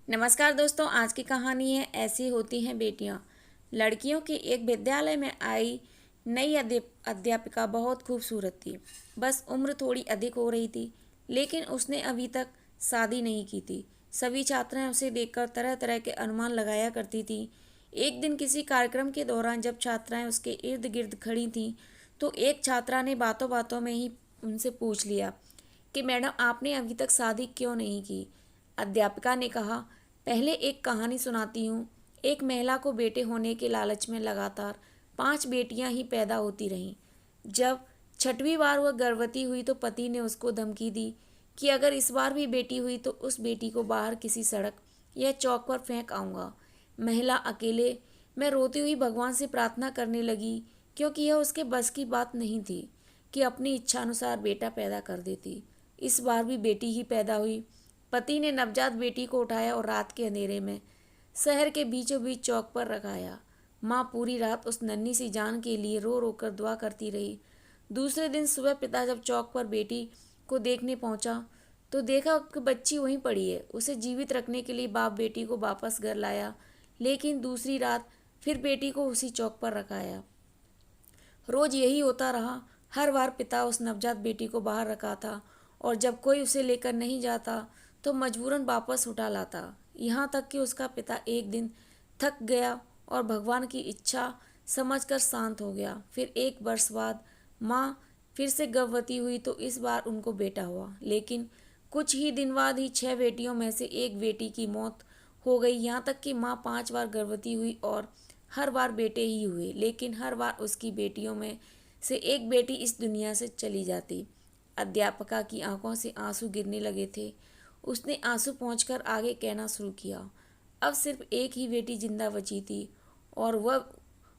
नमस्कार दोस्तों, आज की कहानी है ऐसी होती हैं बेटियां। लड़कियों के एक विद्यालय में आई नई अध्यापिका बहुत खूबसूरत थी। बस उम्र थोड़ी अधिक हो रही थी, लेकिन उसने अभी तक शादी नहीं की थी। सभी छात्राएं उसे देखकर तरह तरह के अनुमान लगाया करती थी। एक दिन किसी कार्यक्रम के दौरान जब छात्राएं उसके इर्द गिर्द खड़ी थीं, तो एक छात्रा ने बातों बातों में ही उनसे पूछ लिया कि मैडम, आपने अभी तक शादी क्यों नहीं की। अध्यापिका ने कहा, पहले एक कहानी सुनाती हूँ। एक महिला को बेटे होने के लालच में लगातार 5 बेटियां ही पैदा होती रहीं। जब 6वीं बार वह गर्भवती हुई तो पति ने उसको धमकी दी कि अगर इस बार भी बेटी हुई तो उस बेटी को बाहर किसी सड़क या चौक पर फेंक आऊँगा। महिला अकेले में रोती हुई भगवान से प्रार्थना करने लगी, क्योंकि यह उसके बस की बात नहीं थी कि अपनी इच्छानुसार बेटा पैदा कर देती। इस बार भी बेटी ही पैदा हुई। पति ने नवजात बेटी को उठाया और रात के अंधेरे में शहर के बीचों बीच चौक पर रखाया। माँ पूरी रात उस नन्ही सी जान के लिए रो रो कर दुआ करती रही। दूसरे दिन सुबह पिता जब चौक पर बेटी को देखने पहुंचा तो देखा कि बच्ची वहीं पड़ी है। उसे जीवित रखने के लिए बाप बेटी को वापस घर लाया, लेकिन दूसरी रात फिर बेटी को उसी चौक पर रखाया। रोज यही होता रहा। हर बार पिता उस नवजात बेटी को बाहर रखा था और जब कोई उसे लेकर नहीं जाता तो मजबूरन वापस उठा लाता। यहाँ तक कि उसका पिता एक दिन थक गया और भगवान की इच्छा समझकर शांत हो गया। फिर 1 वर्ष बाद माँ फिर से गर्भवती हुई तो इस बार उनको बेटा हुआ, लेकिन कुछ ही दिन बाद ही 6 बेटियों में से एक बेटी की मौत हो गई। यहाँ तक कि माँ 5 बार गर्भवती हुई और हर बार बेटे ही हुए, लेकिन हर बार उसकी बेटियों में से एक बेटी इस दुनिया से चली जाती। अध्यापिका की आंखों से आंसू गिरने लगे थे। उसने आंसू पोंछकर आगे कहना शुरू किया, अब सिर्फ एक ही बेटी जिंदा बची थी और वह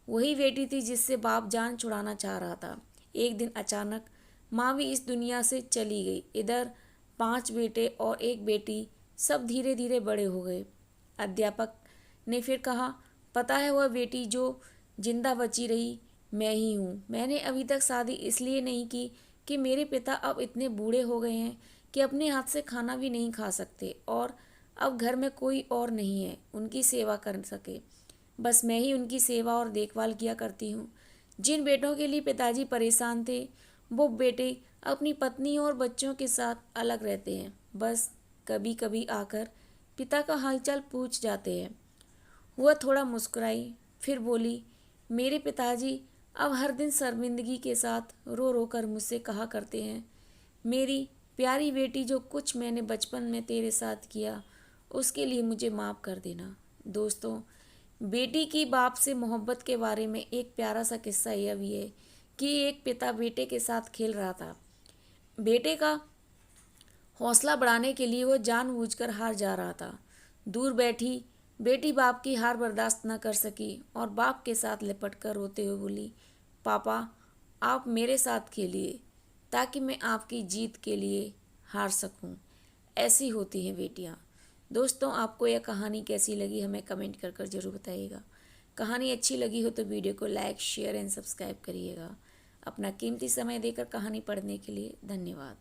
वही बेटी थी जिससे बाप जान छुड़ाना चाह रहा था। एक दिन अचानक माँ भी इस दुनिया से चली गई। इधर 5 बेटे और एक बेटी, सब धीरे धीरे बड़े हो गए। अध्यापक ने फिर कहा, पता है वह बेटी जो जिंदा बची रही मैं ही हूँ। मैंने अभी तक शादी इसलिए नहीं की कि मेरे पिता अब इतने बूढ़े हो गए हैं कि अपने हाथ से खाना भी नहीं खा सकते और अब घर में कोई और नहीं है उनकी सेवा कर सके। बस मैं ही उनकी सेवा और देखभाल किया करती हूँ। जिन बेटों के लिए पिताजी परेशान थे, वो बेटे अपनी पत्नी और बच्चों के साथ अलग रहते हैं। बस कभी कभी आकर पिता का हालचाल पूछ जाते हैं। वह थोड़ा मुस्कुराई, फिर बोली, मेरे पिताजी अब हर दिन शर्मिंदगी के साथ रो रो कर मुझसे कहा करते हैं, मेरी प्यारी बेटी, जो कुछ मैंने बचपन में तेरे साथ किया उसके लिए मुझे माफ़ कर देना। दोस्तों, बेटी की बाप से मोहब्बत के बारे में एक प्यारा सा किस्सा यह भी है कि एक पिता बेटे के साथ खेल रहा था। बेटे का हौसला बढ़ाने के लिए वह जानबूझकर हार जा रहा था। दूर बैठी बेटी बाप की हार बर्दाश्त न कर सकी और बाप के साथ लिपट कर रोते हुए बोली, पापा, आप मेरे साथ खेलिए ताकि मैं आपकी जीत के लिए हार सकूं। ऐसी होती हैं बेटियां। दोस्तों, आपको यह कहानी कैसी लगी हमें कमेंट कर कर ज़रूर बताइएगा। कहानी अच्छी लगी हो तो वीडियो को लाइक, शेयर एंड सब्सक्राइब करिएगा। अपना कीमती समय देकर कहानी पढ़ने के लिए धन्यवाद।